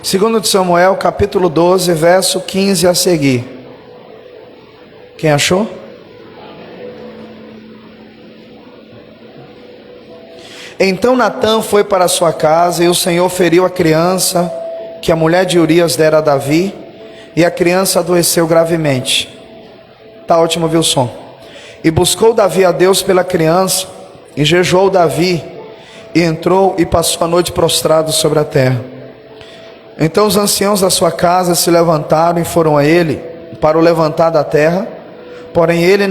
Segundo de Samuel, capítulo 12, verso 15 a seguir. Quem achou? Então Natã foi para sua casa, e o Senhor feriu a criança que a mulher de Urias dera a Davi, e a criança adoeceu gravemente. Tá ótimo, viu o som? E buscou Davi a Deus pela criança, e jejuou Davi, e entrou e passou a noite prostrado sobre a terra. Então os anciãos da sua casa se levantaram e foram a ele para o levantar da terra, porém ele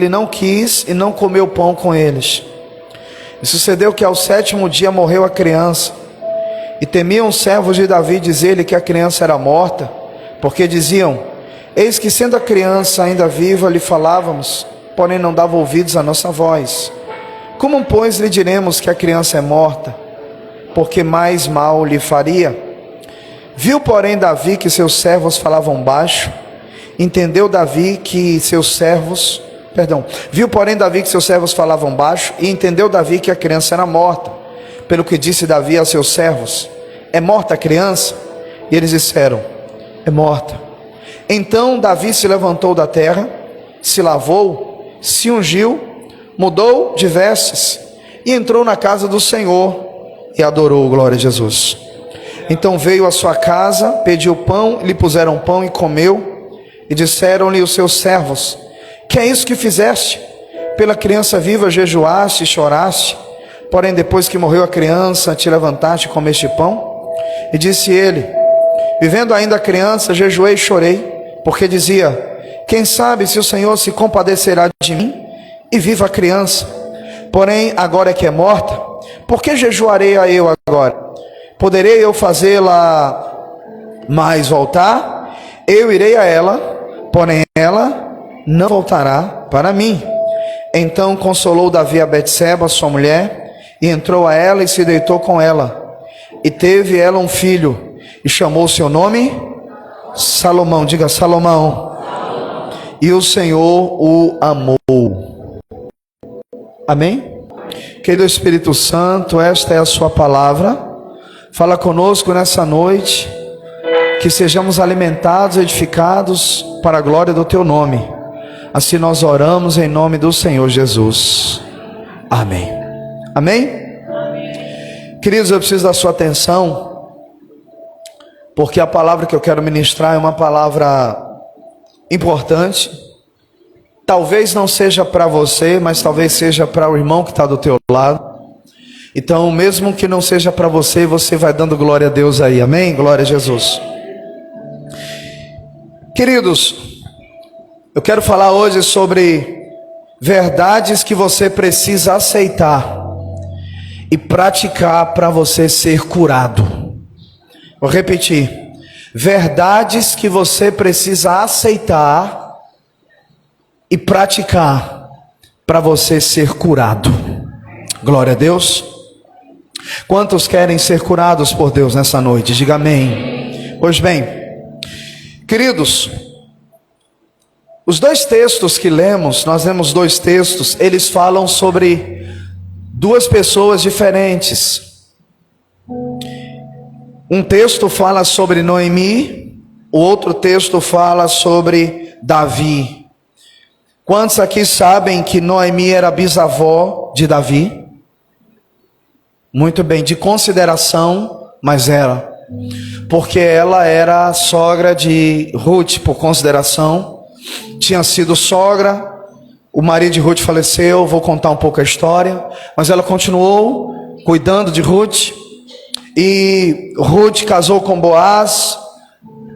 não quis e não comeu pão com eles. E sucedeu que ao 7º dia morreu a criança, e temiam os servos de Davi dizer-lhe que a criança era morta, porque diziam: eis que sendo a criança ainda viva lhe falávamos, porém não dava ouvidos à nossa voz. Como pois lhe diremos que a criança é morta, porque mais mal lhe faria? Viu porém Davi que seus servos falavam baixo, viu porém Davi que seus servos falavam baixo, e entendeu Davi que a criança era morta, pelo que disse Davi a seus servos: é morta a criança? E eles disseram: é morta. Então Davi se levantou da terra, se lavou, se ungiu, mudou de vestes, e entrou na casa do Senhor, e adorou. Glória a Jesus. Então veio à sua casa, pediu pão, lhe puseram pão e comeu, e disseram-lhe os seus servos: que é isso que fizeste? Pela criança viva jejuaste e choraste, porém depois que morreu a criança, te levantaste e comeste pão? E disse ele: vivendo ainda a criança, jejuei e chorei, porque dizia: quem sabe se o Senhor se compadecerá de mim, e viva a criança. Porém agora é que é morta, por que jejuarei a eu agora? Poderei eu fazê-la mais voltar? Eu irei a ela, porém ela não voltará para mim. Então consolou Davi a Betseba, sua mulher, e entrou a ela e se deitou com ela. E teve ela um filho, e chamou seu nome Salomão. Diga: Salomão. E o Senhor o amou. Amém? Querido Espírito Santo, esta é a sua palavra. Fala conosco nessa noite, que sejamos alimentados, edificados para a glória do teu nome. Assim nós oramos em nome do Senhor Jesus. Amém. Amém? Amém. Queridos, eu preciso da sua atenção, porque a palavra que eu quero ministrar é uma palavra importante. Talvez não seja para você, mas talvez seja para o irmão que está do teu lado. Então, mesmo que não seja para você, você vai dando glória a Deus aí. Amém? Glória a Jesus. Queridos, eu quero falar hoje sobre verdades que você precisa aceitar e praticar para você ser curado. Vou repetir: verdades que você precisa aceitar e praticar para você ser curado. Glória a Deus. Quantos querem ser curados por Deus nessa noite? Diga amém. Pois bem, queridos, os dois textos que lemos, nós lemos dois textos, eles falam sobre duas pessoas diferentes. Um texto fala sobre Noemi, o outro texto fala sobre Davi. Quantos aqui sabem que Noemi era bisavó de Davi? Muito bem, de consideração, mas era. Porque ela era sogra de Ruth, por consideração. Tinha sido sogra, o marido de Ruth faleceu, vou contar um pouco a história. Mas ela continuou cuidando de Ruth. E Ruth casou com Boaz,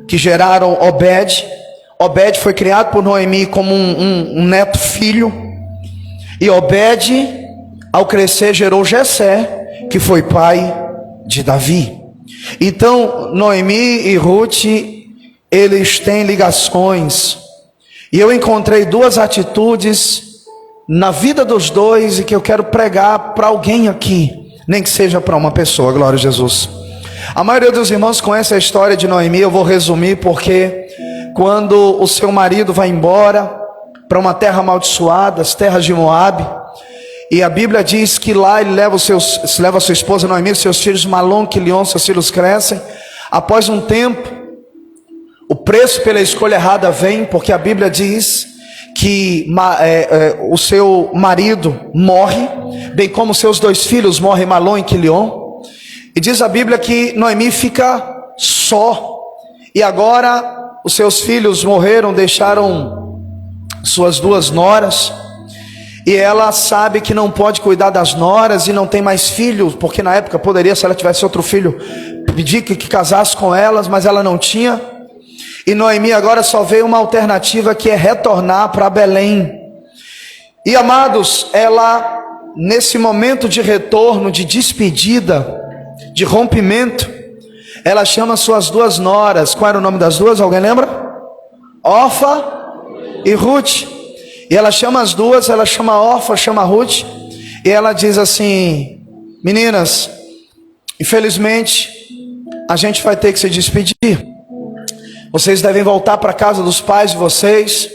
que geraram Obed. Obed foi criado por Noemi como um neto filho. E Obed, ao crescer, gerou Jessé, que foi pai de Davi. Então Noemi e Ruth, eles têm ligações. E eu encontrei duas atitudes na vida dos dois, e que eu quero pregar para alguém aqui, nem que seja para uma pessoa. Glória a Jesus. A maioria dos irmãos conhece a história de Noemi. Eu vou resumir, porque quando o seu marido vai embora para uma terra amaldiçoada, as terras de Moabe, e a Bíblia diz que lá ele leva a sua esposa Noemi, seus filhos Malom, Quilion, seus filhos crescem. Após um tempo, o preço pela escolha errada vem, porque a Bíblia diz que o seu marido morre, bem como seus 2 filhos morrem, Malom e Quilion. E diz a Bíblia que Noemi fica só. E agora os seus filhos morreram, deixaram suas 2 noras. E ela sabe que não pode cuidar das noras e não tem mais filhos, porque na época poderia, se ela tivesse outro filho, pedir que casasse com elas, mas ela não tinha. E Noemi agora só vê uma alternativa, que é retornar para Belém. E amados, ela, nesse momento de retorno, de despedida, de rompimento, ela chama suas 2 noras. Qual era o nome das 2? Alguém lembra? Orfa e Ruth. E ela chama as 2, ela chama Orfa, chama Ruth, e ela diz assim: meninas, infelizmente a gente vai ter que se despedir. Vocês devem voltar para a casa dos pais de vocês,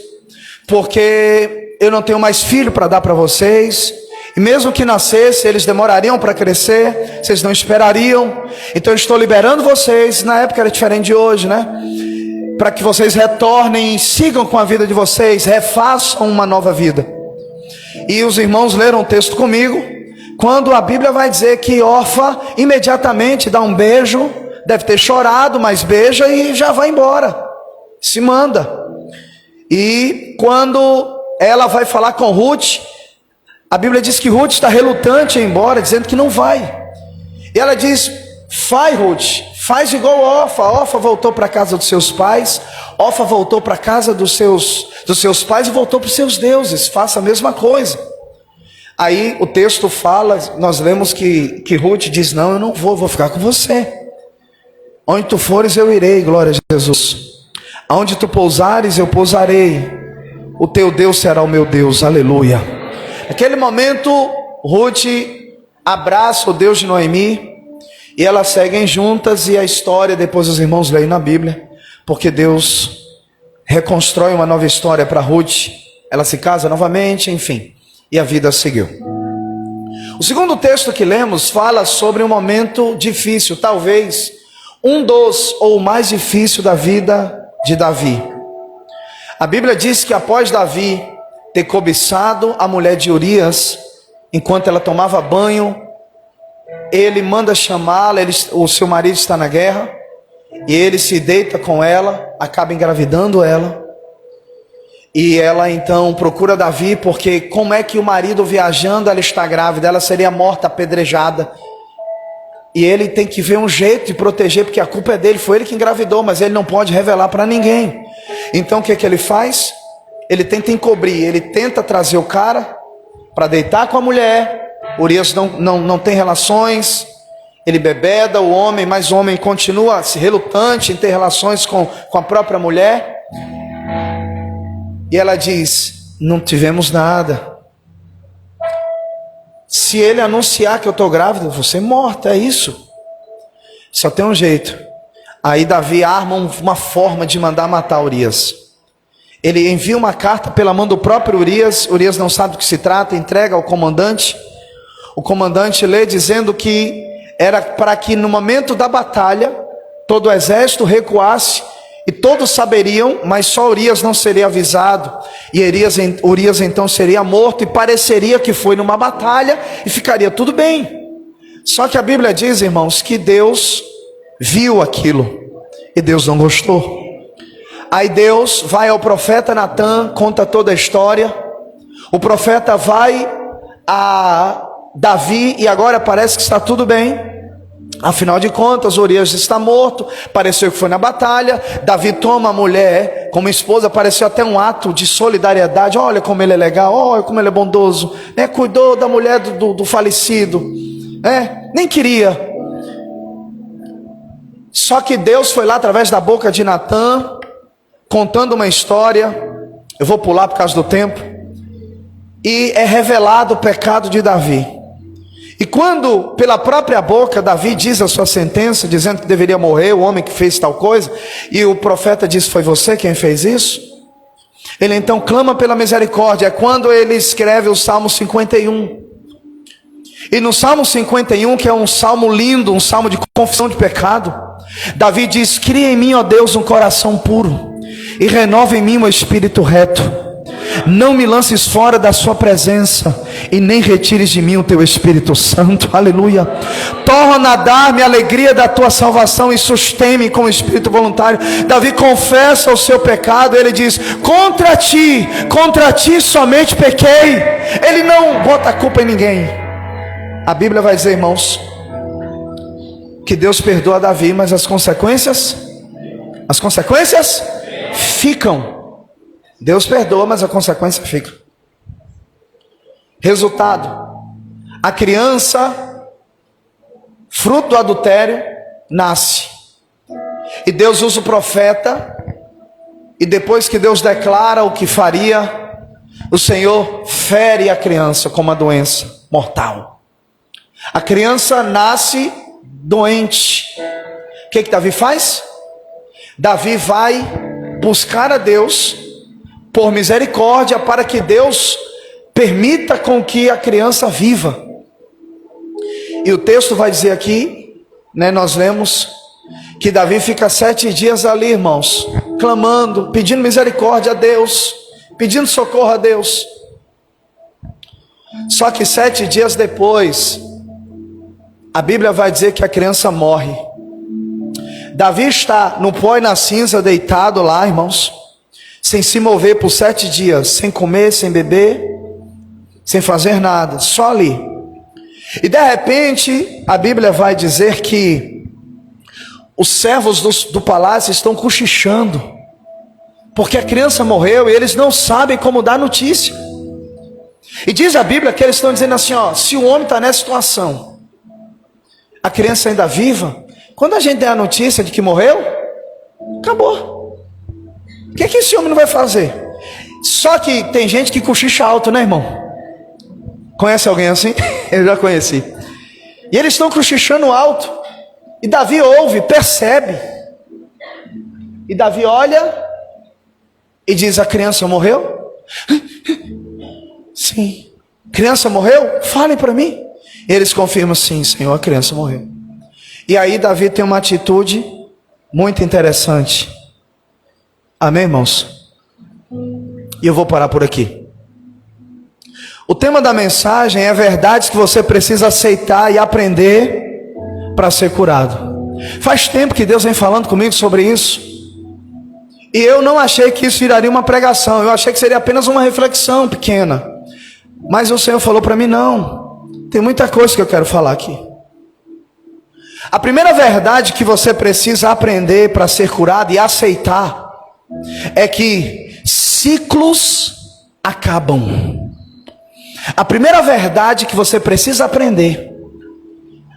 porque eu não tenho mais filho para dar para vocês. E mesmo que nascesse, eles demorariam para crescer, vocês não esperariam. Então eu estou liberando vocês. Na época era diferente de hoje, né? Para que vocês retornem e sigam com a vida de vocês, refaçam uma nova vida. E os irmãos leram o texto comigo, quando a Bíblia vai dizer que Orfa imediatamente dá um beijo, deve ter chorado, mas beija e já vai embora, se manda. E quando ela vai falar com Ruth, a Bíblia diz que Ruth está relutante em ir embora, dizendo que não vai. E ela diz: vai, Ruth, faz igual Orfa. Orfa voltou para a casa dos seus pais, Orfa voltou para a casa dos seus pais e voltou para os seus deuses, faça a mesma coisa. Aí o texto fala, nós lemos que Ruth diz: não, eu não vou ficar com você. Onde tu fores eu irei, glória a Jesus. Aonde tu pousares eu pousarei, o teu Deus será o meu Deus, aleluia. Naquele momento Ruth abraça o Deus de Noemi, e elas seguem juntas, e a história depois os irmãos leem na Bíblia, porque Deus reconstrói uma nova história para Ruth, ela se casa novamente, enfim, e a vida seguiu. O segundo texto que lemos fala sobre um momento difícil, talvez um dos ou mais difícil da vida de Davi. A Bíblia diz que após Davi ter cobiçado a mulher de Urias, enquanto ela tomava banho, ele manda chamá-la, o seu marido está na guerra, e ele se deita com ela, acaba engravidando ela, e ela então procura Davi, porque como é que o marido viajando, ela está grávida, ela seria morta, apedrejada, e ele tem que ver um jeito de proteger, porque a culpa é dele, foi ele que engravidou, mas ele não pode revelar para ninguém. Então o que ele faz? Ele tenta encobrir, ele tenta trazer o cara para deitar com a mulher. Urias não tem relações, ele bebeda o homem, mas o homem continua relutante em ter relações com a própria mulher. E ela diz: não tivemos nada. Se ele anunciar que eu estou grávida, você morta, é isso. Só tem um jeito. Aí Davi arma uma forma de mandar matar Urias. Ele envia uma carta pela mão do próprio Urias. Urias não sabe do que se trata, entrega ao comandante. O comandante lê dizendo que era para que no momento da batalha todo o exército recuasse e todos saberiam, mas só Urias não seria avisado, e Urias então seria morto, e pareceria que foi numa batalha e ficaria tudo bem. Só que a Bíblia diz, irmãos, que Deus viu aquilo e Deus não gostou. Aí Deus vai ao profeta Natã, conta toda a história. O profeta vai a Davi e agora parece que está tudo bem. Afinal de contas, Urias está morto, pareceu que foi na batalha. Davi toma a mulher como esposa, pareceu até um ato de solidariedade. Olha como ele é legal, olha como ele é bondoso, né? Cuidou da mulher do falecido, né? Nem queria. Só que Deus foi lá através da boca de Natã, contando uma história. Eu vou pular por causa do tempo. E é revelado o pecado de Davi. E quando pela própria boca Davi diz a sua sentença, dizendo que deveria morrer o homem que fez tal coisa, e o profeta diz: foi você quem fez isso? Ele então clama pela misericórdia. É quando ele escreve o Salmo 51. E no Salmo 51, que é um salmo lindo, um salmo de confissão de pecado, Davi diz: cria em mim, ó Deus, um coração puro, e renova em mim um espírito reto. Não me lances fora da sua presença, e nem retires de mim o teu Espírito Santo. Aleluia. Torna a dar-me a alegria da tua salvação, e sustém-me com o espírito voluntário. Davi confessa o seu pecado. Ele diz: contra ti somente pequei. Ele não bota a culpa em ninguém. A Bíblia vai dizer, irmãos, que Deus perdoa Davi, mas as consequências ficam. Deus perdoa, mas a consequência fica. Resultado: a criança, fruto do adultério, nasce. E Deus usa o profeta, e depois que Deus declara o que faria, o Senhor fere a criança com uma doença mortal. A criança nasce doente. O que Davi faz? Davi vai buscar a Deus por misericórdia, para que Deus permita com que a criança viva. E o texto vai dizer aqui, nós lemos que Davi fica 7 dias ali, irmãos, clamando, pedindo misericórdia a Deus, pedindo socorro a Deus. Só que 7 dias depois, a Bíblia vai dizer que a criança morre. Davi está no pó e na cinza, deitado lá, irmãos, sem se mover por 7 dias, sem comer, sem beber, sem fazer nada, só ali. E de repente, a Bíblia vai dizer que os servos do palácio estão cochichando, porque a criança morreu e eles não sabem como dar notícia. E diz a Bíblia que eles estão dizendo assim, se o homem está nessa situação, a criança ainda viva, quando a gente der a notícia de que morreu, acabou. O que esse homem não vai fazer? Só que tem gente que cochicha alto, né, irmão? Conhece alguém assim? Eu já conheci. E eles estão cochichando alto. E Davi ouve, percebe. E Davi olha e diz: a criança morreu? Sim. Criança morreu? Falem para mim. E eles confirmam: sim, Senhor, a criança morreu. E aí Davi tem uma atitude muito interessante. Amém, irmãos? E eu vou parar por aqui. O tema da mensagem é verdades que você precisa aceitar e aprender para ser curado. Faz tempo que Deus vem falando comigo sobre isso. E eu não achei que isso viraria uma pregação. Eu achei que seria apenas uma reflexão pequena. Mas o Senhor falou para mim: não, tem muita coisa que eu quero falar aqui. A primeira verdade que você precisa aprender para ser curado e aceitar é que ciclos acabam. A primeira verdade que você precisa aprender,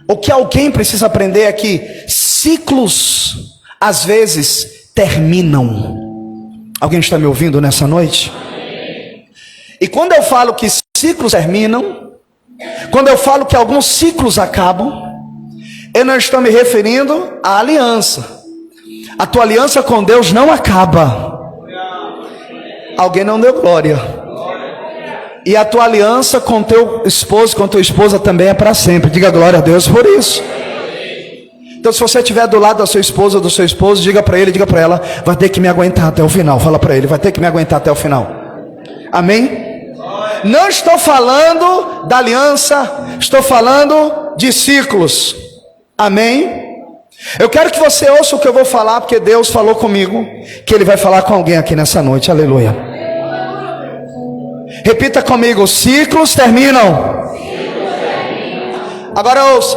ou que alguém precisa aprender, é que ciclos às vezes terminam. Alguém está me ouvindo nessa noite? E quando eu falo que ciclos terminam, quando eu falo que alguns ciclos acabam, eu não estou me referindo à aliança. A tua aliança com Deus não acaba. Alguém não deu glória. E a tua aliança com teu esposo, com tua esposa também é para sempre. Diga glória a Deus por isso. Então, se você estiver do lado da sua esposa ou do seu esposo, diga para ele, diga para ela: vai ter que me aguentar até o final. Fala para ele: vai ter que me aguentar até o final. Amém? Não estou falando da aliança, estou falando de ciclos. Amém? Eu quero que você ouça o que eu vou falar, porque Deus falou comigo que Ele vai falar com alguém aqui nessa noite. Aleluia. Repita comigo: ciclos terminam. Agora ouça.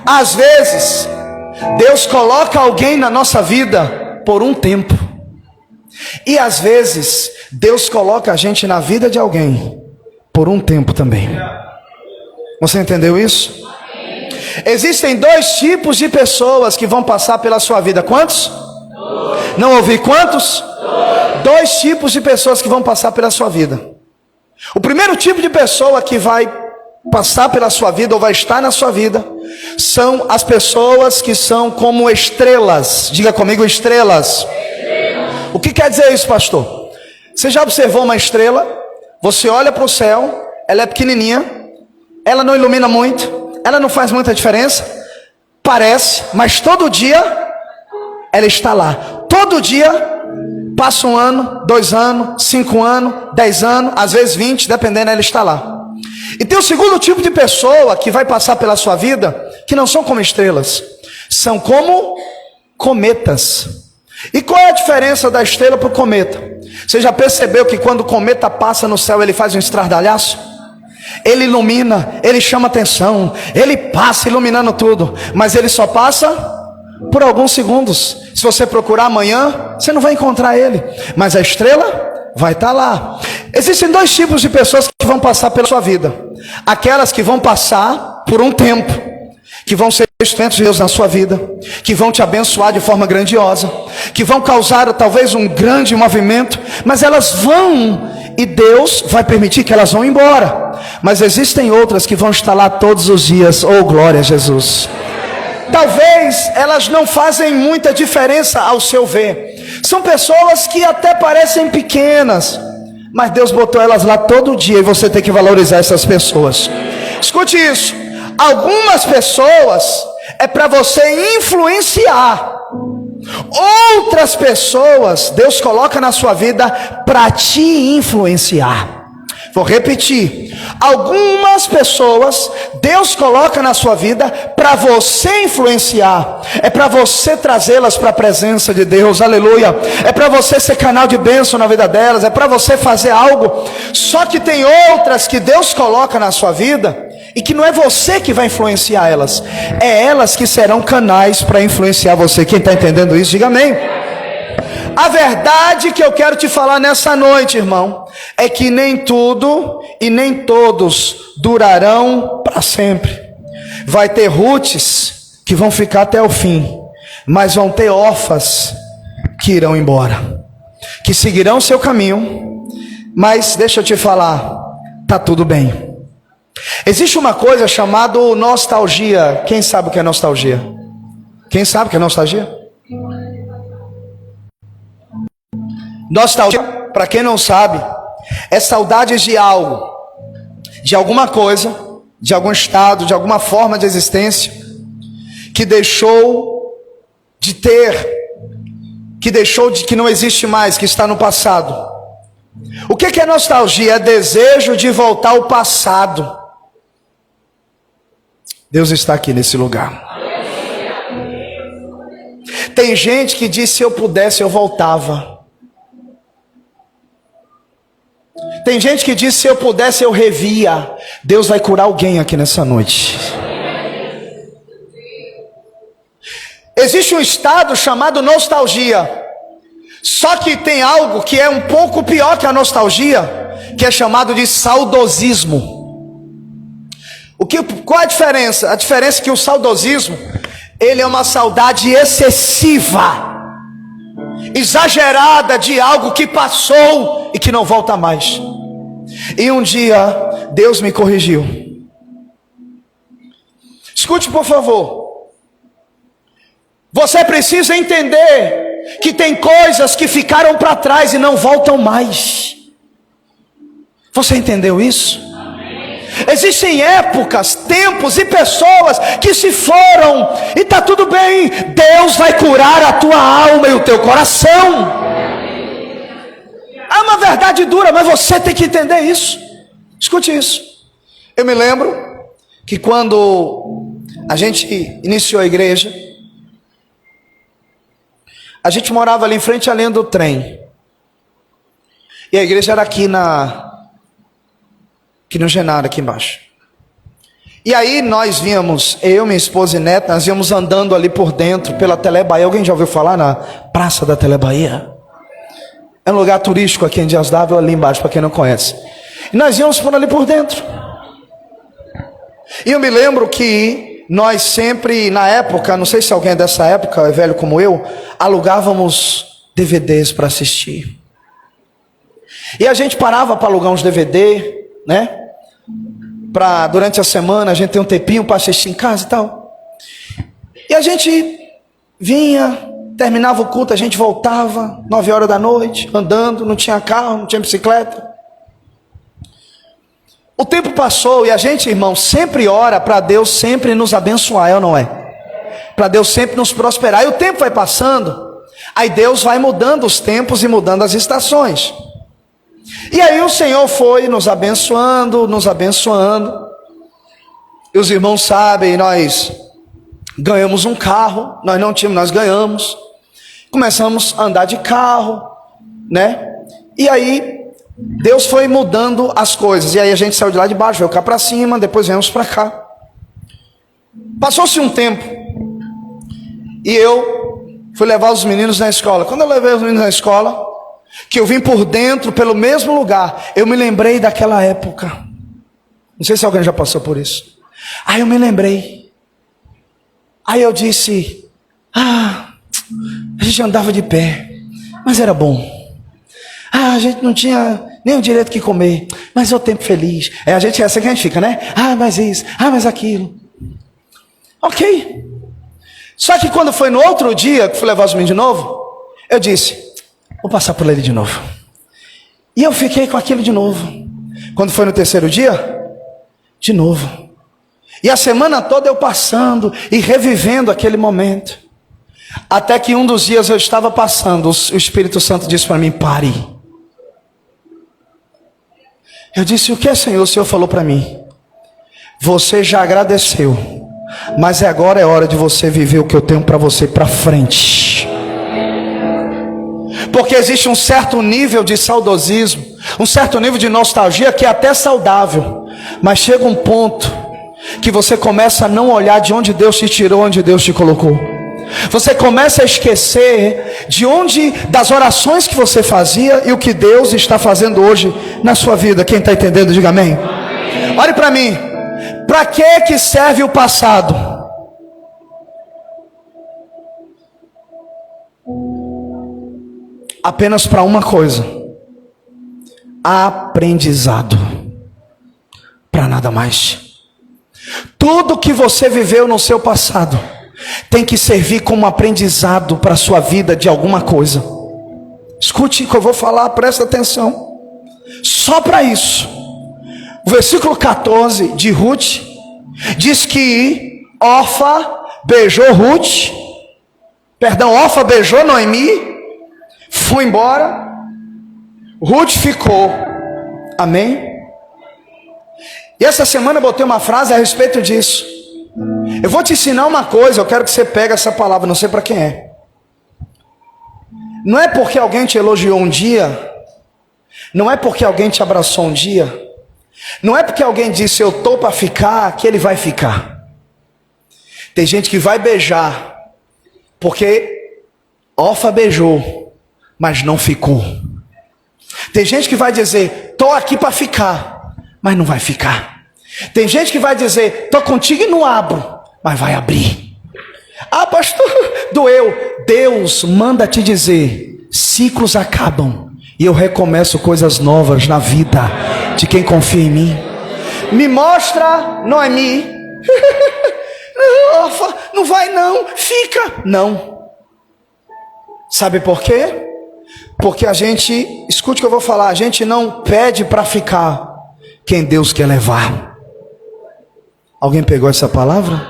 Às vezes Deus coloca alguém na nossa vida por um tempo, e às vezes Deus coloca a gente na vida de alguém por um tempo também. Você entendeu isso? Existem 2 tipos de pessoas que vão passar pela sua vida. Quantos? Não ouvi, quantos? 2 tipos de pessoas que vão passar pela sua vida. O primeiro tipo de pessoa que vai passar pela sua vida, ou vai estar na sua vida, são as pessoas que são como estrelas. Diga comigo: estrelas. O que quer dizer isso, pastor? Você já observou uma estrela? Você olha para o céu, ela é pequenininha, ela não ilumina muito, ela não faz muita diferença, parece, mas todo dia ela está lá. Todo dia passa 1 ano, 2 anos, 5 anos, 10 anos, às vezes 20, dependendo, ela está lá. E tem o segundo tipo de pessoa que vai passar pela sua vida, que não são como estrelas, são como cometas. E qual é a diferença da estrela para o cometa? Você já percebeu que quando o cometa passa no céu, ele faz um estardalhaço? Ele ilumina, ele chama atenção, ele passa iluminando tudo, mas ele só passa por alguns segundos. Se você procurar amanhã, você não vai encontrar ele, mas a estrela vai estar lá. Existem 2 tipos de pessoas que vão passar pela sua vida: aquelas que vão passar por um tempo, que vão ser instrumentos de Deus na sua vida, que vão te abençoar de forma grandiosa, que vão causar talvez um grande movimento, mas elas vão, e Deus vai permitir que elas vão embora. Mas existem outras que vão estar lá todos os dias. Oh, glória a Jesus. Talvez elas não fazem muita diferença ao seu ver. São pessoas que até parecem pequenas, mas Deus botou elas lá todo dia, e você tem que valorizar essas pessoas. Escute isso: algumas pessoas é para você influenciar, outras pessoas Deus coloca na sua vida para te influenciar. Vou repetir: algumas pessoas Deus coloca na sua vida para você influenciar, é para você trazê-las para a presença de Deus, aleluia, é para você ser canal de bênção na vida delas, é para você fazer algo. Só que tem outras que Deus coloca na sua vida, e que não é você que vai influenciar elas, é elas que serão canais para influenciar você. Quem está entendendo isso, diga amém. A verdade que eu quero te falar nessa noite, irmão, é que nem tudo e nem todos durarão para sempre. Vai ter Rutes que vão ficar até o fim, mas vão ter órfãs que irão embora, que seguirão seu caminho. Mas deixa eu te falar, tá tudo bem. Existe uma coisa chamada nostalgia. Quem sabe o que é nostalgia? Quem sabe o que é nostalgia? Nostalgia, para quem não sabe, é saudades de algo, de alguma coisa, de algum estado, de alguma forma de existência que deixou de ter, que não existe mais, que está no passado. O que é nostalgia? É desejo de voltar ao passado. Deus está aqui nesse lugar. Tem gente que diz: se eu pudesse eu voltava. Tem gente que diz: se eu pudesse eu revia. Deus vai curar alguém aqui nessa noite. Existe um estado chamado nostalgia. Só que tem algo que é um pouco pior que a nostalgia, que é chamado de saudosismo. Qual a diferença? A diferença é que o saudosismo, ele é uma saudade excessiva, exagerada de algo que passou e que não volta mais. E um dia Deus me corrigiu. Escute, por favor. Você precisa entender que tem coisas que ficaram para trás e não voltam mais. Você entendeu isso? Existem épocas, tempos e pessoas que se foram, e está tudo bem. Deus vai curar a tua alma e o teu coração. É uma verdade dura, mas você tem que entender isso. Escute isso. Eu me lembro que quando a gente iniciou a igreja, a gente morava ali em frente à linha do trem, e a igreja era aqui no Genaro, aqui embaixo. E aí nós víamos, eu, minha esposa e neta, nós íamos andando ali por dentro, pela Telebahia. Alguém já ouviu falar na Praça da Telebahia? É um lugar turístico aqui em Dias D'Ávila, ali embaixo, para quem não conhece. E nós íamos por ali por dentro. E eu me lembro que nós sempre, na época, não sei se alguém é dessa época, é velho como eu, alugávamos DVDs para assistir. E a gente parava para alugar uns DVD, né? Para durante a semana a gente ter um tempinho para assistir em casa e tal. E a gente vinha, terminava o culto, a gente voltava 9 horas da noite, andando, não tinha carro, não tinha bicicleta. O tempo passou e a gente, irmão, sempre ora para Deus sempre nos abençoar, é ou não é? Para Deus sempre nos prosperar. E o tempo vai passando, aí Deus vai mudando os tempos e mudando as estações. E aí o Senhor foi nos abençoando, nos abençoando. E os irmãos sabem, nós ganhamos um carro, nós não tínhamos, nós ganhamos. Começamos a andar de carro, né? E aí Deus foi mudando as coisas. E aí a gente saiu de lá de baixo, veio cá para cima, depois viemos para cá. Passou-se um tempo e eu fui levar os meninos na escola. Quando eu levei os meninos na escola, que eu vim por dentro, pelo mesmo lugar, eu me lembrei daquela época. Não sei se alguém já passou por isso. Aí eu me lembrei. Aí eu disse: a gente andava de pé, mas era bom. A gente não tinha nem o direito que comer, mas é o tempo feliz. É a gente, essa que a gente fica, né? Mas isso, mas aquilo. Ok. Só que quando foi no outro dia que fui levar os meninos de novo, eu disse: vou passar por ele de novo. E eu fiquei com aquilo de novo. Quando foi no terceiro dia, de novo. E a semana toda eu passando e revivendo aquele momento. Até que um dos dias eu estava passando, o Espírito Santo disse para mim: pare. Eu disse: o que, Senhor? O Senhor falou para mim: você já agradeceu, mas agora é hora de você viver o que eu tenho para você para frente. Porque existe um certo nível de saudosismo, um certo nível de nostalgia que é até saudável, mas chega um ponto que você começa a não olhar de onde Deus te tirou, onde Deus te colocou. Você começa a esquecer de onde, das orações que você fazia e o que Deus está fazendo hoje na sua vida. Quem está entendendo, diga amém. Olhe para mim. Para que serve o passado? Apenas para uma coisa: aprendizado. Para nada mais. Tudo que você viveu no seu passado tem que servir como aprendizado para a sua vida de alguma coisa. Escute o que eu vou falar, presta atenção. Só para isso. O versículo 14 de Ruth diz que Orfa beijou Orfa beijou Noemi, foi embora, Ruth ficou. Amém? E essa semana eu botei uma frase a respeito disso. Eu vou te ensinar uma coisa, eu quero que você pegue essa palavra, não sei para quem é. Não é porque alguém te elogiou um dia, não é porque alguém te abraçou um dia, não é porque alguém disse eu estou para ficar, que ele vai ficar. Tem gente que vai beijar, porque Orfa beijou, mas não ficou. Tem gente que vai dizer estou aqui para ficar, mas não vai ficar. Tem gente que vai dizer estou contigo e não abro, mas vai abrir. Pastor, doeu. Deus manda te dizer: ciclos acabam e eu recomeço coisas novas na vida de quem confia em mim. Me mostra Noemi. Não vai não, fica. Não. Sabe por quê? Porque a gente, escute o que eu vou falar, a gente não pede para ficar quem Deus quer levar. Alguém pegou essa palavra?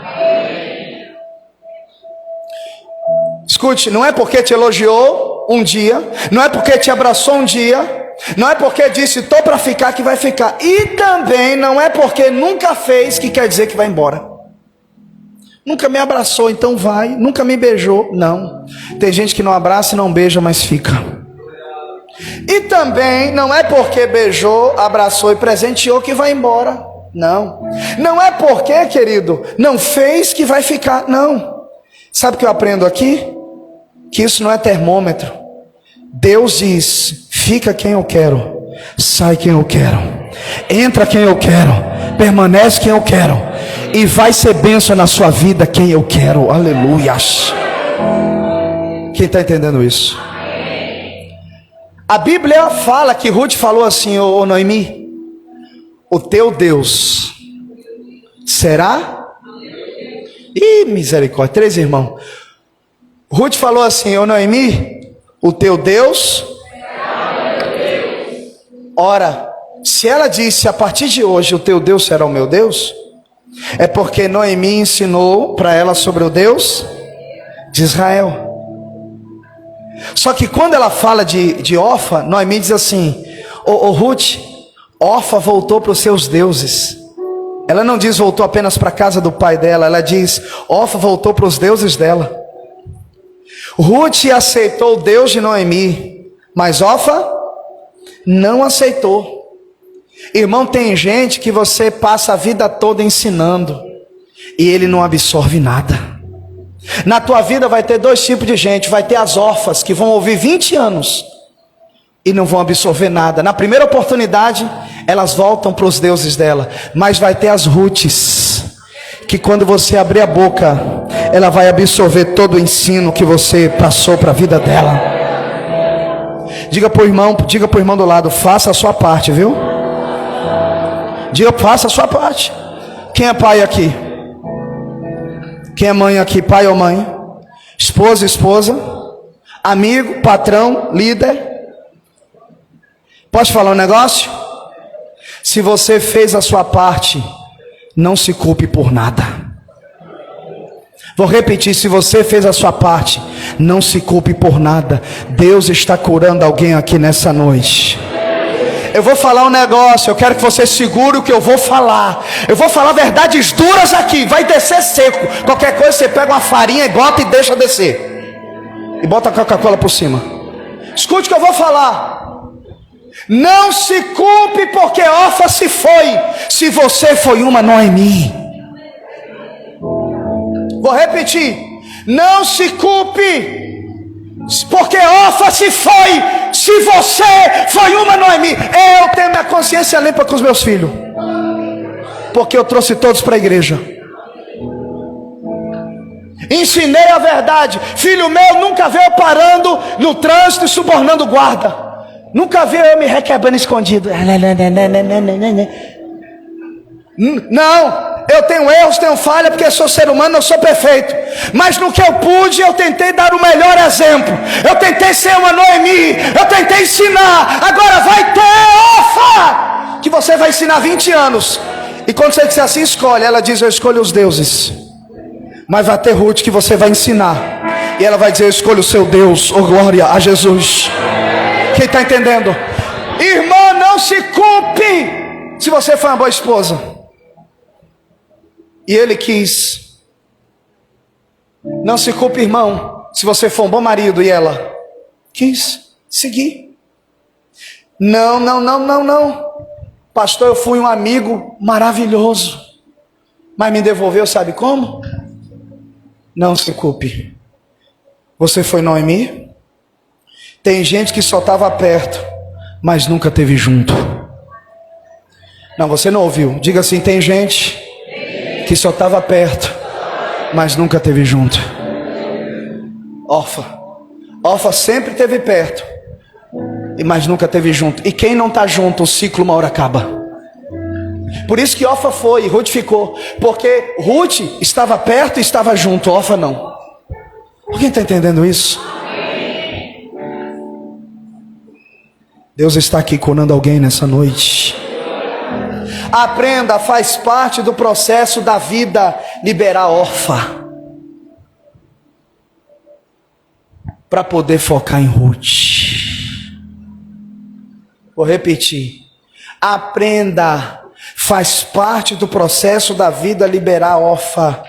Escute, não é porque te elogiou um dia, não é porque te abraçou um dia, não é porque disse estou para ficar que vai ficar, e também não é porque nunca fez que quer dizer que vai embora. Nunca me abraçou, então vai. Nunca me beijou, não. Tem gente que não abraça e não beija, mas fica. E também não é porque beijou, abraçou e presenteou que vai embora, não. Não é porque, querido, não fez que vai ficar, não. Sabe o que eu aprendo aqui? Que isso não é termômetro. Deus diz: fica quem eu quero, sai quem eu quero, entra quem eu quero, permanece quem eu quero, e vai ser bênção na sua vida quem eu quero. Aleluias. Quem está entendendo isso? A Bíblia fala que Ruth falou assim: ô Noemi, o teu Deus será? Ih, misericórdia, 3 irmãos. Ruth falou assim: ô Noemi, o teu Deus. Ora, se ela disse, a partir de hoje o teu Deus será o meu Deus, é porque Noemi ensinou para ela sobre o Deus de Israel. Só que quando ela fala de Orfa, Noemi diz assim: ô Ruth, Orfa voltou para os seus deuses. Ela não diz voltou apenas para a casa do pai dela, ela diz Orfa voltou para os deuses dela. Ruth aceitou o Deus de Noemi, mas Orfa não aceitou. Irmão, tem gente que você passa a vida toda ensinando e ele não absorve nada. Na tua vida vai ter dois tipos de gente. Vai ter as órfãs que vão ouvir 20 anos e não vão absorver nada. Na primeira oportunidade elas voltam para os deuses dela. Mas vai ter as Ruths que quando você abrir a boca, ela vai absorver todo o ensino que você passou para a vida dela. Diga para o irmão do lado: faça a sua parte, viu? Diga, faça a sua parte. Quem é pai aqui? Quem é mãe aqui? Pai ou mãe? Esposa, esposa? Amigo, patrão, líder? Posso falar um negócio? Se você fez a sua parte, não se culpe por nada. Vou repetir: se você fez a sua parte, não se culpe por nada. Deus está curando alguém aqui nessa noite. Eu vou falar um negócio, eu quero que você segure o que eu vou falar. Eu vou falar verdades duras aqui, vai descer seco. Qualquer coisa você pega uma farinha e bota e deixa descer. E bota a Coca-Cola por cima. Escute o que eu vou falar. Não se culpe porque Orfa se foi, se você foi uma Noemi. Vou repetir: não se culpe porque Orfa se foi, se você foi uma Noemi. Eu tenho minha consciência limpa com os meus filhos, porque eu trouxe todos para a igreja. Ensinei a verdade. Filho meu nunca veio parando no trânsito e subornando guarda. Nunca viu eu me requebrando escondido. Não. Eu tenho erros, tenho falha, porque eu sou ser humano, não sou perfeito. Mas no que eu pude, eu tentei dar o melhor exemplo. Eu tentei ser uma Noemi. Eu tentei ensinar. Agora vai ter Orfa, que você vai ensinar 20 anos. E quando você disser assim, escolhe. Ela diz: eu escolho os deuses. Mas vai ter Ruth que você vai ensinar. E ela vai dizer: eu escolho o seu Deus. Oh, glória a Jesus. Quem está entendendo? Irmã, não se culpe se você foi uma boa esposa e ele quis. Não se culpe, irmão, se você for um bom marido e ela quis seguir. Não. Pastor, eu fui um amigo maravilhoso, mas me devolveu, sabe como? Não se culpe. Você foi Noemi? Tem gente que só estava perto, mas nunca esteve junto. Não, você não ouviu. Diga assim: tem gente que só estava perto, mas nunca esteve junto. Orfa sempre esteve perto, mas nunca esteve junto. E quem não está junto, o ciclo uma hora acaba. Por isso que Orfa foi e Ruth ficou, porque Ruth estava perto e estava junto, Orfa não. Alguém está entendendo isso? Deus está aqui curando alguém nessa noite. Aprenda, faz parte do processo da vida liberar Orfa, para poder focar em Ruth. Vou repetir: aprenda, faz parte do processo da vida liberar Orfa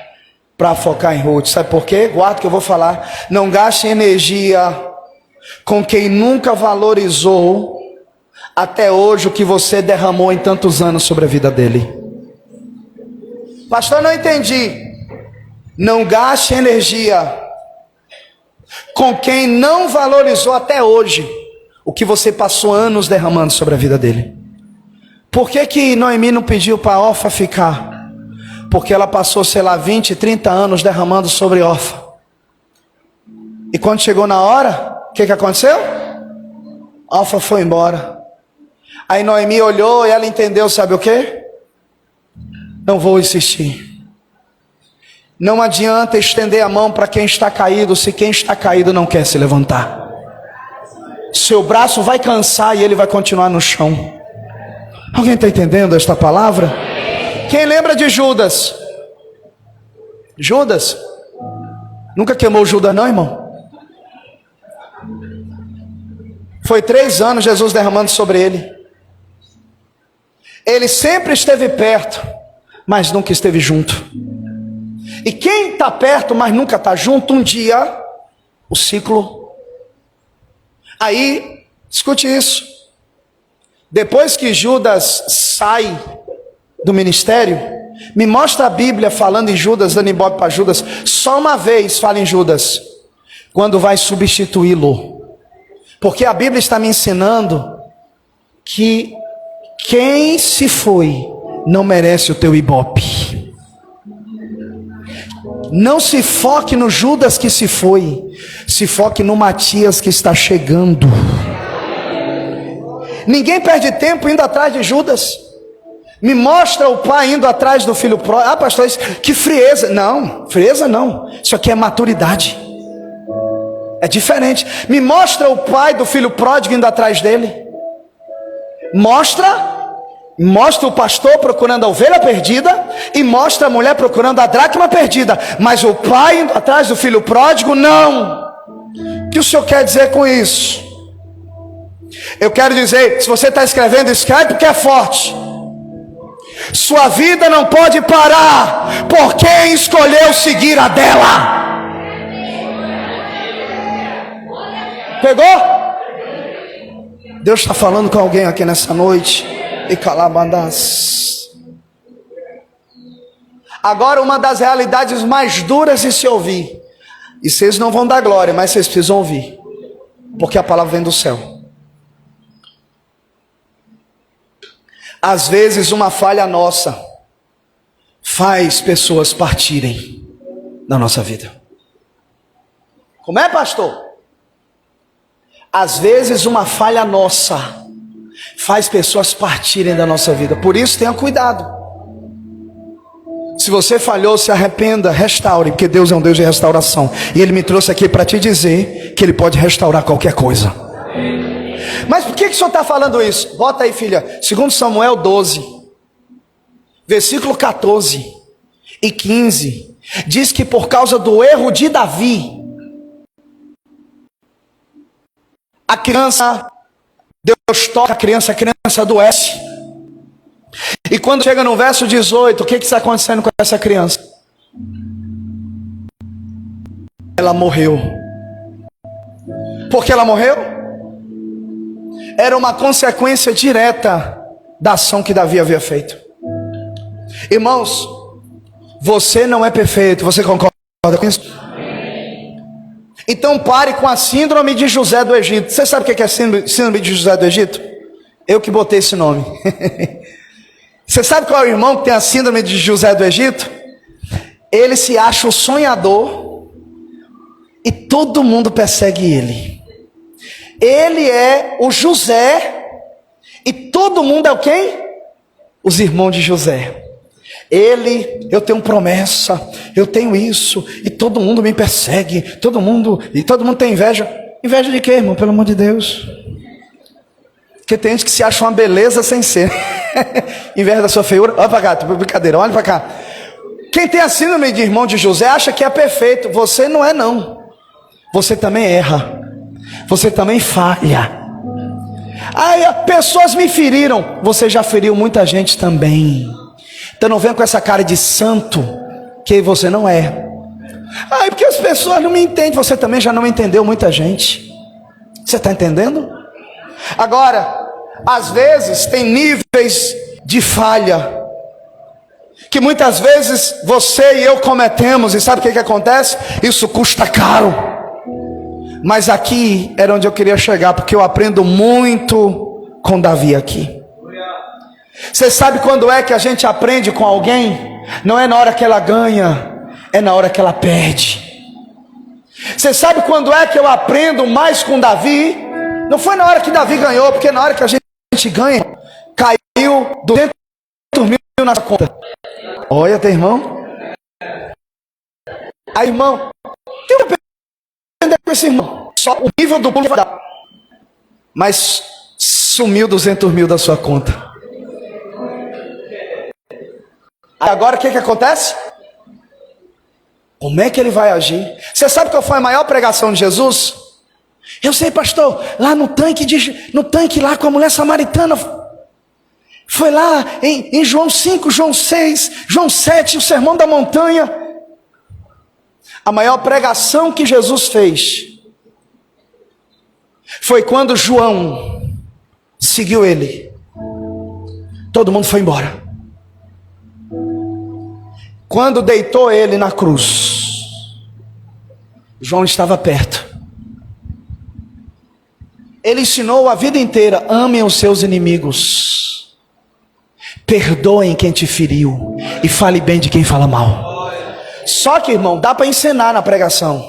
para focar em Ruth. Sabe por quê? Guarda o que eu vou falar. Não gaste energia com quem nunca valorizou até hoje o que você derramou em tantos anos sobre a vida dele. Pastor, não entendi. Não gaste energia com quem não valorizou até hoje o que você passou anos derramando sobre a vida dele. Por que Noemi não pediu para Orfa ficar? Porque ela passou, 20, 30 anos derramando sobre Orfa. E quando chegou na hora, o que aconteceu? Orfa foi embora. Aí Noemi olhou e ela entendeu, sabe o que? Não vou insistir. Não adianta estender a mão para quem está caído, se quem está caído não quer se levantar. Seu braço vai cansar e ele vai continuar no chão. Alguém está entendendo esta palavra? Quem lembra de Judas? Judas? Nunca queimou Judas não, irmão? Foi 3 anos Jesus derramando sobre ele. Ele sempre esteve perto, mas nunca esteve junto. E quem está perto, mas nunca está junto, um dia, o ciclo. Aí, escute isso. Depois que Judas sai do ministério, me mostra a Bíblia falando em Judas, dando ibope para Judas. Só uma vez fala em Judas, quando vai substituí-lo. Porque a Bíblia está me ensinando que quem se foi não merece o teu ibope. Não se foque no Judas que se foi, se foque no Matias que está chegando. Ninguém perde tempo indo atrás de Judas. Me mostra o pai indo atrás do filho pródigo. Ah, pastor, que frieza. Não, frieza não. Isso aqui é maturidade. É diferente. Me mostra o pai do filho pródigo indo atrás dele. Mostra o pastor procurando a ovelha perdida e mostra a mulher procurando a dracma perdida. Mas o pai indo atrás do filho pródigo, não. O que o senhor quer dizer com isso? Eu quero dizer, se você está escrevendo, escreve porque é forte. Sua vida não pode parar por quem escolheu seguir a dela. Pegou? Deus está falando com alguém aqui nessa noite. E calabandas. Agora, uma das realidades mais duras de se ouvir. E vocês não vão dar glória, mas vocês precisam ouvir. Porque a palavra vem do céu. Às vezes uma falha nossa faz pessoas partirem da nossa vida. Como é, pastor? Às vezes uma falha nossa faz pessoas partirem da nossa vida. Por isso tenha cuidado. Se você falhou, se arrependa, restaure, porque Deus é um Deus de restauração. E Ele me trouxe aqui para te dizer que Ele pode restaurar qualquer coisa. Mas por que o senhor está falando isso? Bota aí, filha, 2 Samuel 12, versículo 14 e 15, diz que por causa do erro de Davi, a criança, Deus toca a criança adoece. E quando chega no verso 18, o que está acontecendo com essa criança? Ela morreu. Por que ela morreu? Era uma consequência direta da ação que Davi havia feito. Irmãos, você não é perfeito, você concorda com isso? Então pare com a síndrome de José do Egito. Você sabe o que é síndrome de José do Egito? Eu que botei esse nome. Você sabe qual é o irmão que tem a síndrome de José do Egito? Ele se acha o sonhador e todo mundo persegue ele. Ele é o José e todo mundo é o quem? Os irmãos de José. Eu tenho promessa, eu tenho isso, e todo mundo me persegue, todo mundo tem inveja. Inveja de quê, irmão? Pelo amor de Deus. Porque tem gente que se acha uma beleza sem ser. Inveja da sua feiura. Olha para cá, brincadeira, olha para cá. Quem tem a síndrome de irmão de José acha que é perfeito. Você não é, não. Você também erra. Você também falha. Ai, pessoas me feriram. Você já feriu muita gente também. Então não venha com essa cara de santo que você não é. Ai, porque as pessoas não me entendem. Você também já não entendeu muita gente. Você está entendendo? Agora, às vezes tem níveis de falha que muitas vezes você e eu cometemos. E sabe o que acontece? Isso custa caro. Mas aqui era onde eu queria chegar, porque eu aprendo muito com Davi aqui. Você sabe quando é que a gente aprende com alguém? Não é na hora que ela ganha, é na hora que ela perde. Você sabe quando é que eu aprendo mais com Davi? Não foi na hora que Davi ganhou, porque na hora que a gente ganha, caiu 200 mil na conta. Olha, tem irmão? Aí, irmão, o que eu aprender com esse irmão? Só o nível do pulo vai dar. Mas sumiu 200 mil da sua conta. Agora o que acontece? Como é que ele vai agir? Você sabe qual foi a maior pregação de Jesus? Eu sei, pastor, lá no tanque lá com a mulher samaritana. Foi lá em João 5, João 6, João 7, o sermão da montanha. A maior pregação que Jesus fez foi quando João seguiu ele. Todo mundo foi embora. Quando deitou ele na cruz, João estava perto. Ele ensinou a vida inteira: amem os seus inimigos, perdoem quem te feriu e fale bem de quem fala mal. Só que, irmão, dá para ensinar na pregação,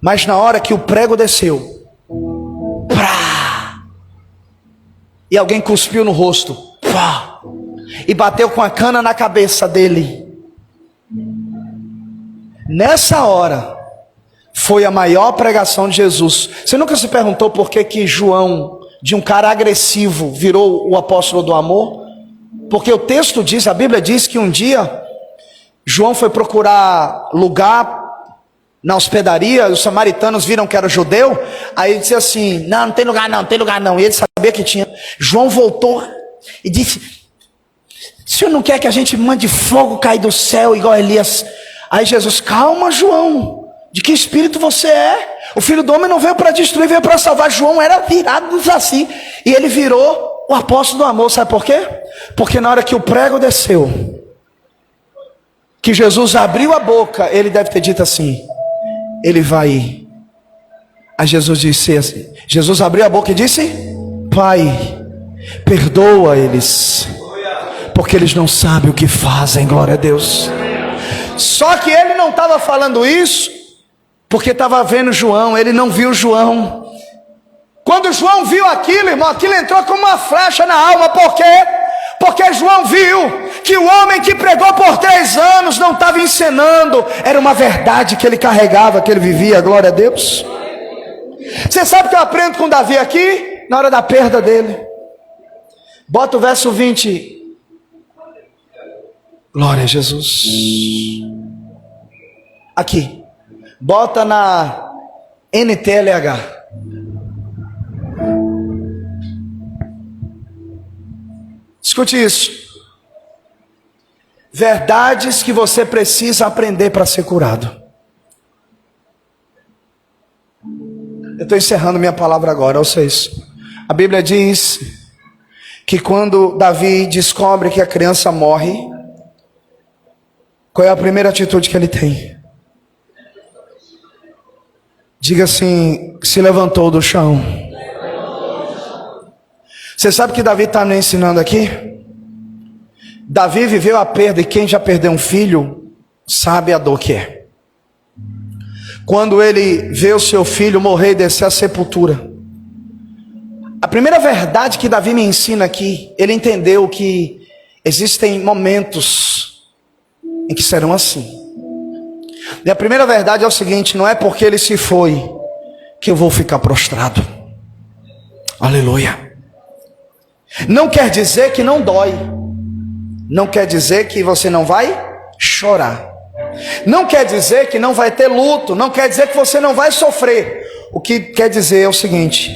mas na hora que o prego desceu, prá, e alguém cuspiu no rosto, pá, e bateu com a cana na cabeça dele, nessa hora foi a maior pregação de Jesus. Você nunca se perguntou por que João, de um cara agressivo, virou o apóstolo do amor? Porque o texto diz, a Bíblia diz que um dia João foi procurar lugar na hospedaria, os samaritanos viram que era judeu, aí ele disse assim: não tem lugar não, não tem lugar não. E ele sabia que tinha. João voltou e disse: o senhor não quer que a gente mande fogo cair do céu igual Elias? Aí Jesus: calma, João, de que espírito você é? O Filho do Homem não veio para destruir, veio para salvar. João era virado assim, e ele virou o apóstolo do amor. Sabe por quê? Porque na hora que o prego desceu, que Jesus abriu a boca, ele deve ter dito assim: ele vai ir. Aí Jesus disse assim, Jesus abriu a boca e disse: Pai, perdoa eles, porque eles não sabem o que fazem. Glória a Deus. Só que ele não estava falando isso porque estava vendo João, ele não viu João. Quando João viu aquilo, irmão, aquilo entrou como uma flecha na alma. Por quê? Porque João viu que o homem que pregou por 3 anos não estava encenando, era uma verdade que ele carregava, que ele vivia. Glória a Deus. Você sabe o que eu aprendo com Davi aqui? Na hora da perda dele. Bota o verso 20. Glória a Jesus. Aqui. Bota na NTLH. Escute isso. Verdades que você precisa aprender para ser curado. Eu estou encerrando minha palavra agora, vocês. A Bíblia diz que quando Davi descobre que a criança morre, qual é a primeira atitude que ele tem? Diga assim: se levantou do chão. Você sabe o que Davi está me ensinando aqui? Davi viveu a perda, e quem já perdeu um filho sabe a dor que é. Quando ele vê o seu filho morrer e descer à sepultura, a primeira verdade que Davi me ensina aqui, ele entendeu que existem momentos em que serão assim. E a primeira verdade é o seguinte: não é porque ele se foi que eu vou ficar prostrado. Aleluia. Não quer dizer que não dói. Não quer dizer que você não vai chorar. Não quer dizer que não vai ter luto. Não quer dizer que você não vai sofrer. O que quer dizer é o seguinte: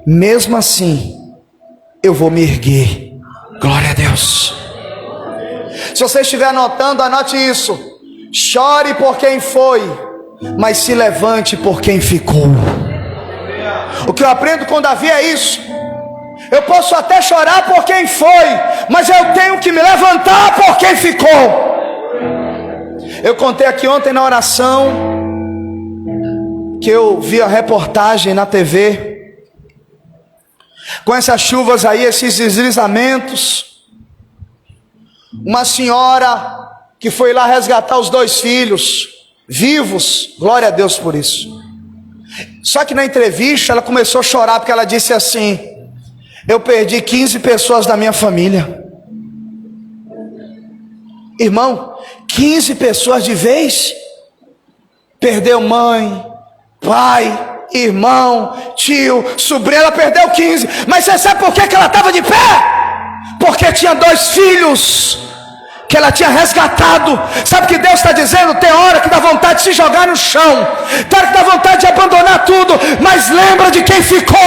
mesmo assim, eu vou me erguer. Glória a Deus. Se você estiver anotando, anote isso. Chore por quem foi, mas se levante por quem ficou. O que eu aprendo com Davi é isso. Eu posso até chorar por quem foi, mas eu tenho que me levantar por quem ficou. Eu contei aqui ontem na oração que eu vi a reportagem na TV. Com essas chuvas aí, esses deslizamentos, uma senhora que foi lá resgatar os 2 filhos vivos, glória a Deus por isso. Só que na entrevista ela começou a chorar, porque ela disse assim: eu perdi 15 pessoas da minha família. Irmão, 15 pessoas de vez. Perdeu mãe, pai, irmão, tio, sobrinho. Ela perdeu 15. Mas você sabe por que ela estava de pé? Porque tinha 2 filhos que ela tinha resgatado. Sabe o que Deus está dizendo? Tem hora que dá vontade de se jogar no chão, tem hora que dá vontade de abandonar tudo, mas lembra de quem ficou.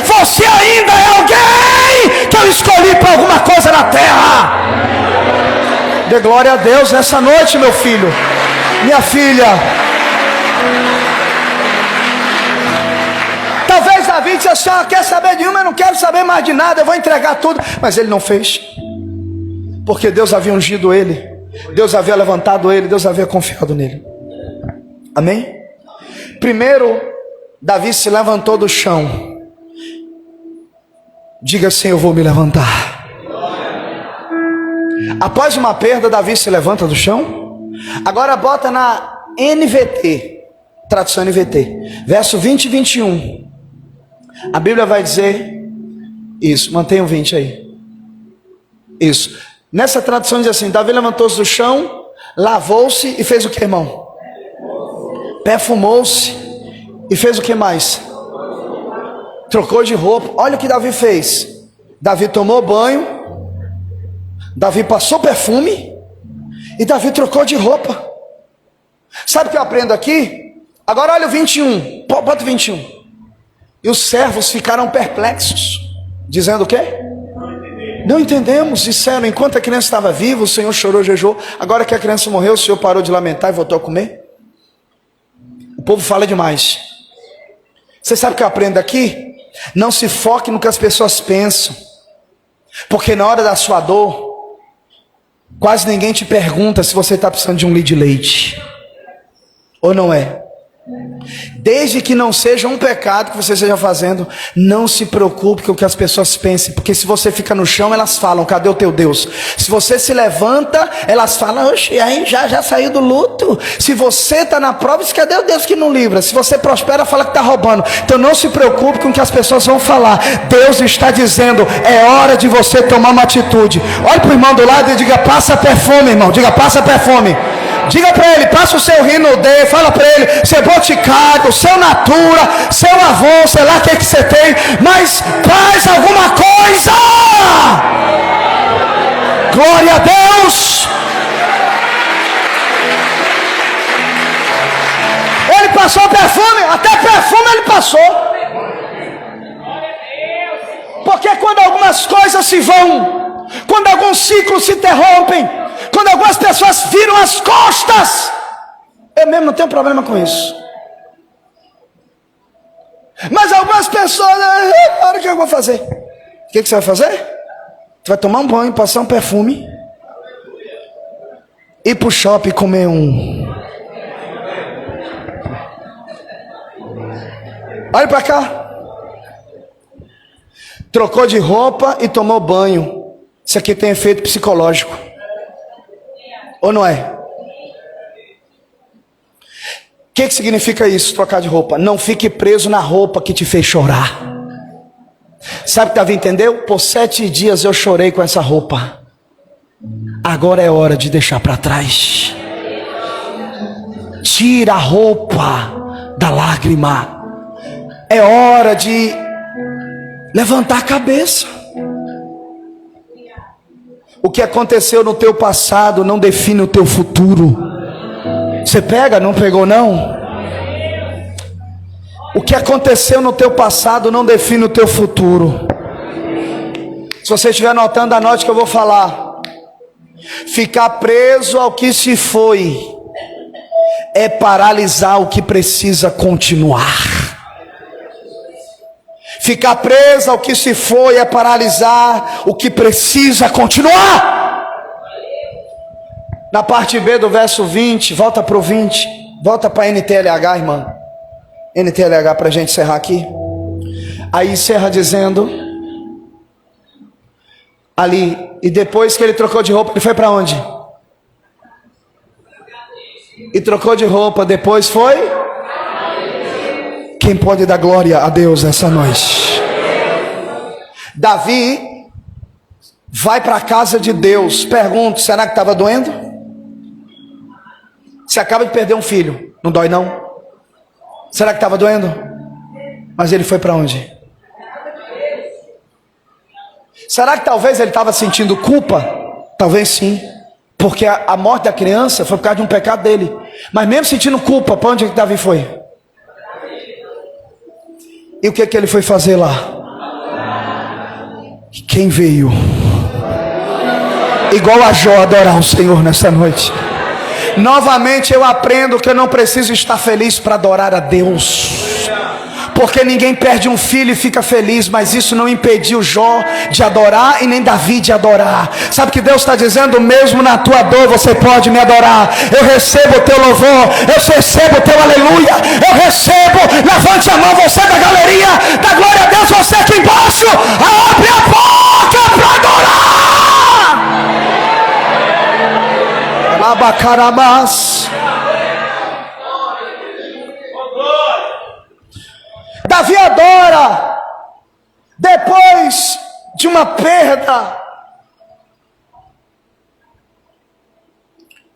Você ainda é alguém que eu escolhi para alguma coisa na terra. Dê glória a Deus nessa noite, meu filho, minha filha. Talvez Davi disse assim: quer saber de uma, eu não quero saber mais de nada, eu vou entregar tudo. Mas ele não fez, porque Deus havia ungido ele, Deus havia levantado ele, Deus havia confiado nele. Amém? Primeiro, Davi se levantou do chão. Diga assim: eu vou me levantar. Após uma perda, Davi se levanta do chão. Agora bota na NVT, tradução NVT, verso 20 e 21. A Bíblia vai dizer isso, mantenha o 20 aí. Isso. Nessa tradução diz assim: Davi levantou-se do chão, lavou-se e fez o que, irmão? Perfumou-se e fez o que mais? Trocou de roupa. Olha o que Davi fez. Davi tomou banho, Davi passou perfume e Davi trocou de roupa. Sabe o que eu aprendo aqui? Agora olha o 21. Bota o 21. E os servos ficaram perplexos, dizendo o quê? Não entendemos. Disseram: enquanto a criança estava viva, o Senhor chorou, jejuou. Agora que a criança morreu, o Senhor parou de lamentar e voltou a comer. O povo fala demais. Você sabe o que eu aprendo aqui? Não se foque no que as pessoas pensam, porque na hora da sua dor, quase ninguém te pergunta se você está precisando de um litro de leite, ou não é? Desde que não seja um pecado que você esteja fazendo, não se preocupe com o que as pessoas pensem, porque se você fica no chão, elas falam: cadê o teu Deus? Se você se levanta, elas falam: oxe, aí já saiu do luto. Se você está na prova, diz: cadê o Deus que não livra? Se você prospera, fala que está roubando. Então não se preocupe com o que as pessoas vão falar. Deus está dizendo: é hora de você tomar uma atitude. Olhe para o irmão do lado e diga: passa perfume, irmão. Diga: passa perfume. Diga para ele: passa o seu Rinode. Fala para ele: seu Boticário, seu Natura, seu Avon, sei lá o que você tem, mas faz alguma coisa. Glória a Deus. Ele passou perfume, até perfume ele passou. Porque quando algumas coisas se vão, quando alguns ciclos se interrompem, quando algumas pessoas viram as costas, eu mesmo não tenho problema com isso. Mas algumas pessoas: olha o que eu vou fazer. O que você vai fazer? Você vai tomar um banho, passar um perfume, ir pro shopping comer Olha para cá. Trocou de roupa e tomou banho. Isso aqui tem efeito psicológico, ou não é? O que significa isso, trocar de roupa? Não fique preso na roupa que te fez chorar. Sabe o que Davi entendeu? Por 7 dias eu chorei com essa roupa, agora é hora de deixar para trás. Tira a roupa da lágrima. É hora de levantar a cabeça. O que aconteceu no teu passado não define o teu futuro. Você pega? Não pegou não? O que aconteceu no teu passado não define o teu futuro. Se você estiver anotando, anote que eu vou falar. Ficar preso ao que se foi é paralisar o que precisa continuar. Ficar preso ao que se foi é paralisar o que precisa continuar. Na parte B do verso 20, volta para o 20, volta para NTLH, irmã. NTLH para a gente encerrar aqui. Aí encerra dizendo ali: e depois que ele trocou de roupa, ele foi para onde? E trocou de roupa, depois foi? Quem pode dar glória a Deus essa noite? Davi vai para a casa de Deus. Pergunto: será que estava doendo? Você acaba de perder um filho, não dói não? Será que estava doendo? Mas ele foi para onde? Será que talvez ele estava sentindo culpa? Talvez sim. Porque a morte da criança foi por causa de um pecado dele. Mas mesmo sentindo culpa, para onde é que Davi foi? E o que é que ele foi fazer lá? Quem veio? Igual a Jó, adorar o Senhor nessa noite. Novamente eu aprendo que eu não preciso estar feliz para adorar a Deus. Porque ninguém perde um filho e fica feliz, mas isso não impediu Jó de adorar e nem Davi de adorar. Sabe que Deus está dizendo? Mesmo na tua dor você pode me adorar. Eu recebo o teu louvor, eu recebo o teu aleluia, eu recebo. Levante a mão, você da galeria, da glória a Deus, você aqui embaixo, abre a boca para adorar. Labacarabás. Davi adora depois de uma perda.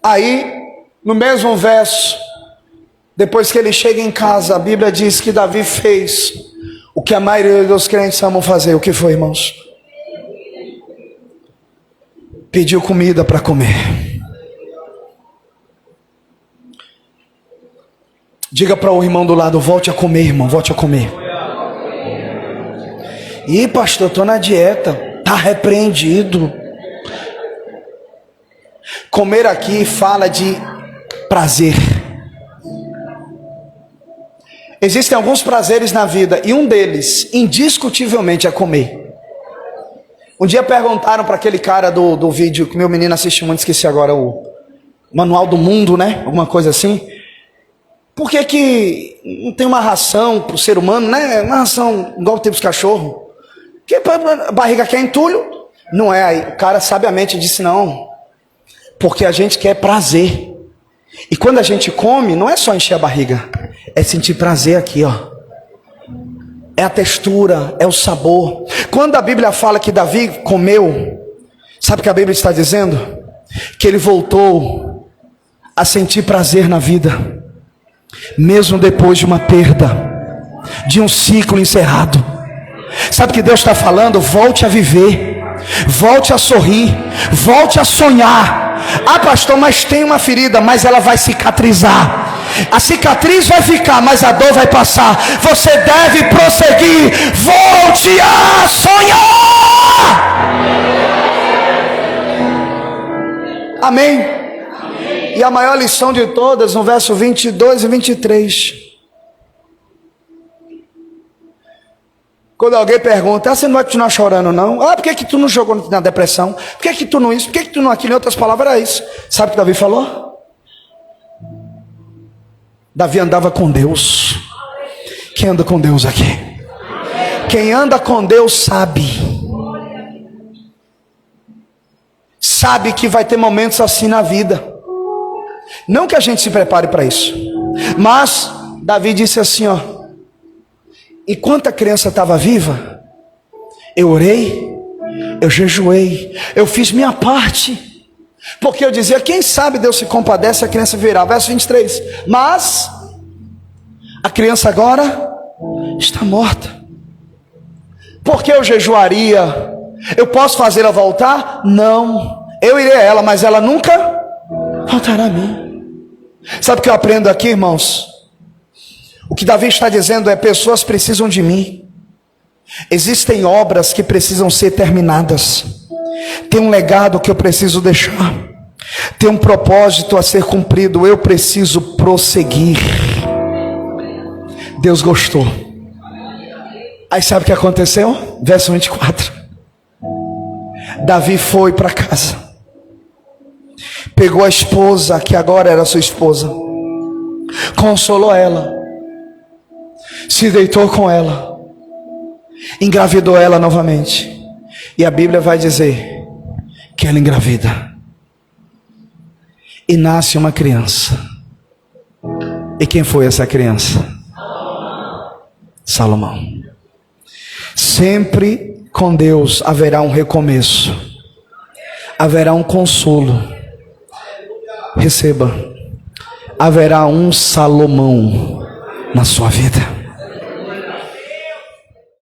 Aí, no mesmo verso, depois que ele chega em casa, a Bíblia diz que Davi fez o que a maioria dos crentes amam fazer. O que foi, irmãos? Pediu comida para comer. Diga para o irmão do lado: volte a comer, irmão, volte a comer. Ih, pastor, estou na dieta. Está repreendido. Comer aqui fala de prazer. Existem alguns prazeres na vida, e um deles, indiscutivelmente, é comer. Um dia perguntaram para aquele cara do vídeo que meu menino assiste muito, esqueci agora, o Manual do Mundo, né? Alguma coisa assim. Por que não tem uma ração para o ser humano, né? Uma ração igual tem para os cachorros? Que a barriga quer entulho? Não é. Aí o cara sabiamente disse: não, porque a gente quer prazer. E quando a gente come, não é só encher a barriga, é sentir prazer aqui, ó. É a textura, é o sabor. Quando a Bíblia fala que Davi comeu, sabe o que a Bíblia está dizendo? Que ele voltou a sentir prazer na vida. Mesmo depois de uma perda, de um ciclo encerrado. Sabe o que Deus está falando? Volte a viver, volte a sorrir, volte a sonhar. Ah, pastor, mas tem uma ferida, mas ela vai cicatrizar. A cicatriz vai ficar, mas a dor vai passar. Você deve prosseguir. Volte a sonhar. Amém. E a maior lição de todas, no verso 22 e 23. Quando alguém pergunta: você não vai continuar chorando não? Por que tu não jogou na depressão? Por que tu não isso? Por que tu não aquilo? Em outras palavras era isso. Sabe o que Davi falou? Davi andava com Deus. Quem anda com Deus aqui? Quem anda com Deus sabe que vai ter momentos assim na vida. Não que a gente se prepare para isso, mas Davi disse assim, ó: enquanto a criança estava viva, eu orei, eu jejuei, eu fiz minha parte, porque eu dizia: quem sabe Deus se compadece, a criança virá. Verso 23, mas a criança agora está morta. Por que eu jejuaria? Eu posso fazê-la voltar? Não, eu irei a ela, mas ela nunca voltará a mim. Sabe o que eu aprendo aqui, irmãos? O que Davi está dizendo é: pessoas precisam de mim. Existem obras que precisam ser terminadas. Tem um legado que eu preciso deixar. Tem um propósito a ser cumprido. Eu preciso prosseguir. Deus gostou. Aí sabe o que aconteceu? Verso 24. Davi foi para casa. Pegou a esposa, que agora era sua esposa, consolou ela, se deitou com ela, engravidou ela novamente. E a Bíblia vai dizer que ela engravida e nasce uma criança. E quem foi essa criança? Salomão. Sempre com Deus haverá um recomeço, haverá um consolo. Receba, haverá um Salomão na sua vida.